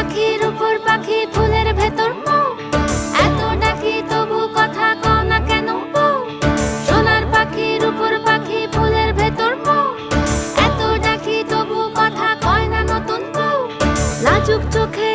পাখির উপর পাখি ফুলের ভেতর মৌ, এত ডাকি তবু কথা কও না কেন বউ। সোনার পাখির উপর পাখি ফুলের ভেতর মৌ, এত ডাকি তবু কথা কয় না নতুন বউ। লাজুক চোখে